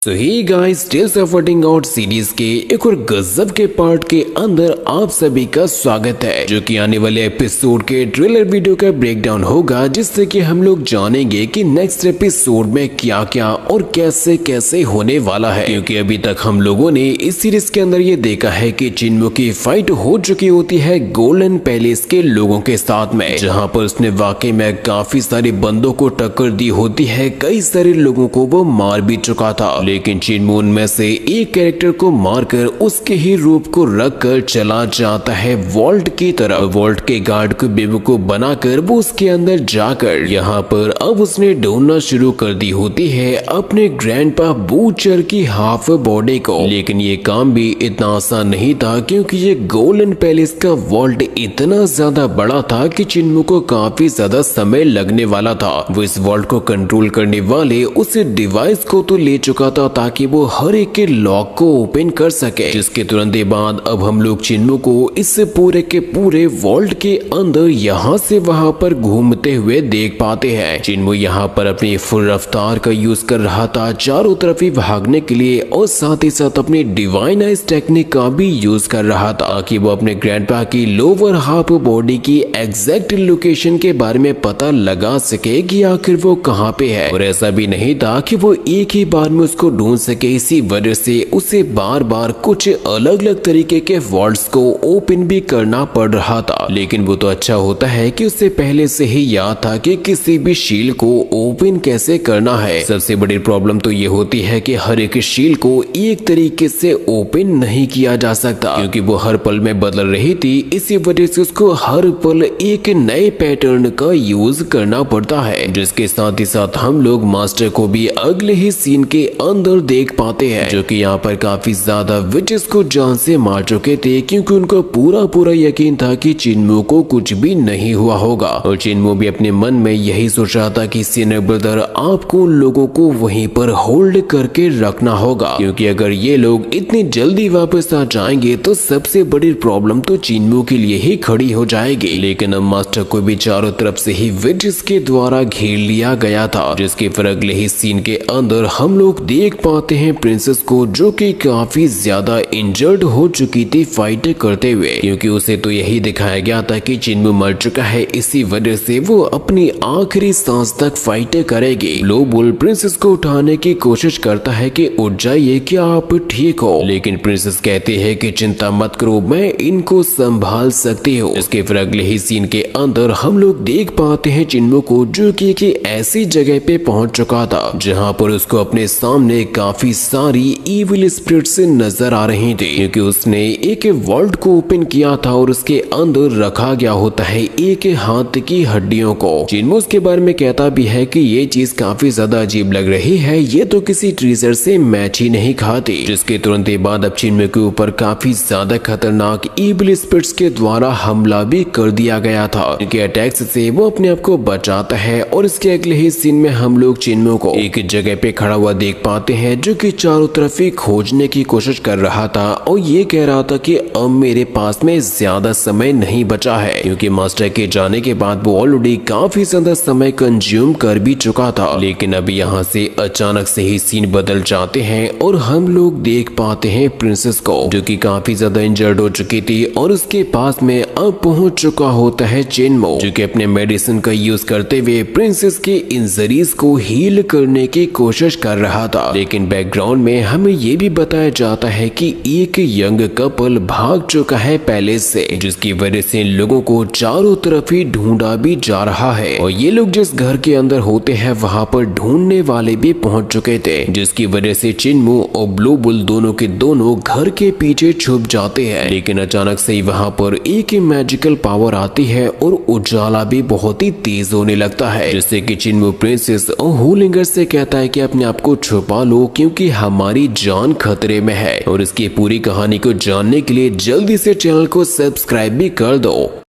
तो hi guys, tales of wording out series के एक और गजब के पार्ट के अंदर आप सभी का स्वागत है, जो कि आने वाले एपिसोड के ट्रेलर वीडियो का ब्रेकडाउन होगा, जिससे कि हम लोग जानेंगे कि नेक्स्ट एपिसोड में क्या क्या और कैसे कैसे होने वाला है। क्योंकि अभी तक हम लोगों ने इस सीरीज के अंदर ये देखा है कि चिन्मू की फाइट हो चुकी होती है गोल्डन पैलेस के लोगों के साथ में, जहाँ पर उसने वाकई में काफी सारे बंदों को टक्कर दी होती है, कई सारे लोगों को वो मार भी चुका था। लेकिन चिन्मू में से एक कैरेक्टर को मारकर उसके ही रूप को रख कर चला जाता है वॉल्ट की तरफ। वॉल्ट के गार्ड को बेवकूफ बनाकर वो उसके अंदर जाकर यहाँ पर अब उसने ढूंढना शुरू कर दी होती है अपने ग्रैंडपा बूचर की हाफ बॉडी को। लेकिन ये काम भी इतना आसान नहीं था, क्योंकि ये गोल्डन पैलेस का वॉल्ट इतना ज्यादा बड़ा था कि चिन्मू को काफी ज्यादा समय लगने वाला था। वो इस वॉल्ट को कंट्रोल करने वाले उस डिवाइस को तो ले चुका था ताकि वो हर एक के लॉक को ओपन कर सके, जिसके तुरंत बाद अब हम लोग चिन्मू को इस पूरे के पूरे वॉल्ट के अंदर यहाँ से वहाँ पर घूमते हुए देख पाते हैं। चिन्मू यहाँ पर अपनी फुल रफ्तार का यूज कर रहा था चारों तरफ ही भागने के लिए, और साथ ही साथ अपनी डिवाइन आइज टेक्निक का भी यूज कर रहा था ताकि वो अपने ग्रैंडपा की लोअर हाफ बॉडी की एग्जैक्ट लोकेशन के बारे में पता लगा सके कि आखिर वो कहाँ पे है। और ऐसा भी नहीं था कि वो एक ही बार में उसको ढूंढ सके, इसी वजह से उसे बार बार कुछ अलग अलग तरीके के वॉल्ट्स को ओपन भी करना पड़ रहा था। लेकिन वो तो अच्छा होता है कि उसे पहले से ही याद था कि किसी भी शील्ड को ओपन कैसे करना है। सबसे बड़ी प्रॉब्लम तो ये होती है कि हर एक शील्ड को एक तरीके से ओपन नहीं किया जा सकता, क्योंकि वो हर पल में बदल रही थी। इसी वजह से उसको हर पल एक नए पैटर्न का यूज करना पड़ता है, जिसके साथ ही साथ हम लोग मास्टर को भी अगले ही सीन के अंदर देख पाते हैं, जो कि यहाँ पर काफी ज्यादा विचेस को जान से मार चुके थे, क्योंकि उनको पूरा यकीन था कि चिन्मू को कुछ भी नहीं हुआ होगा। और चिन्मू भी अपने मन में यही सोच रहा था कि सीनियर ब्रदर, आपको उन लोगों को वहीं पर होल्ड करके रखना होगा, क्योंकि अगर ये लोग इतनी जल्दी वापस आ जाएंगे तो सबसे बड़ी प्रॉब्लम तो चिन्मू के लिए ही खड़ी हो जाएगी। लेकिन अब मास्टर को भी चारों तरफ से ही विचेस के द्वारा घेर लिया गया था, जिसके फिर अगले ही सीन के अंदर हम लोग देख पाते हैं प्रिंसेस को, जो कि काफी ज्यादा इंजर्ड हो चुकी थी फाइट करते हुए, क्योंकि उसे तो यही दिखाया गया था कि चिन्मू मर चुका है। इसी वजह से वो अपनी आखिरी सांस तक फाइट करेगी। ब्लू बुल प्रिंसेस को उठाने की कोशिश करता है कि उठ जाइए, क्या आप ठीक हो? लेकिन प्रिंसेस कहती है कि चिंता मत करो, मैं इनको संभाल सकती हूँ। इसके फिर अगले ही सीन के अंदर हम लोग देख पाते हैं चिन्मू को, जो कि ऐसी जगह पे पहुंच चुका था जहाँ पर उसको अपने सामने काफी सारी इविल स्पिरिट्स नजर आ रही थी, क्योंकि उसने एक वॉल्ट को ओपन किया था और उसके अंदर रखा गया होता है एक हाथ की हड्डियों को। चिन्मू उसके बारे में कहता भी है कि ये चीज काफी ज्यादा अजीब लग रही है, ये तो किसी ट्रीजर से मैच ही नहीं खाती। जिसके तुरंत बाद अब चिन्मू के ऊपर काफी ज्यादा खतरनाक इविल स्पिरिट्स के द्वारा हमला भी कर दिया गया था। इनके अटैक्स से वो अपने आप को बचाता है, और इसके अगले ही सीन में हम लोग चिन्मू को एक जगह पे खड़ा हुआ देख पाते हैं, जो कि चारों तरफ ही खोजने की कोशिश कर रहा था, और ये कह रहा था कि अब मेरे पास में ज्यादा समय नहीं बचा है, क्योंकि मास्टर के जाने के बाद वो ऑलरेडी काफी ज्यादा समय कंज्यूम कर भी चुका था। लेकिन अब यहाँ से अचानक से ही सीन बदल जाते हैं, और हम लोग देख पाते हैं प्रिंसेस को, जो कि काफी ज्यादा इंजर्ड हो चुकी थी, और उसके पास में अब पहुंच चुका होता है चिन्मू, जो कि अपने मेडिसिन का यूज करते हुए प्रिंसेस के इंजरीज को हील करने की कोशिश कर रहा था। लेकिन बैकग्राउंड में हमें ये भी बताया जाता है कि एक यंग कपल भाग चुका है पैलेस से, जिसकी वजह से लोगों को चारों तरफ ही ढूंढा भी जा रहा है। और ये लोग जिस घर के अंदर होते हैं वहाँ पर ढूंढने वाले भी पहुंच चुके थे, जिसकी वजह से चिन्मू और ब्लू बुल दोनों के दोनों घर के पीछे छुप जाते हैं। लेकिन अचानक से वहाँ पर एक मैजिकल पावर आती है, और उजाला भी बहुत ही तेज होने लगता है, जिससे कि चिन्मू प्रिंसेस और होलिंगर से कहता है कि अपने आप को छुपा लो, क्योंकि हमारी जान खतरे में है। और इसकी पूरी कहानी को जानने के लिए जल्दी से चैनल को सब्सक्राइब भी कर दो।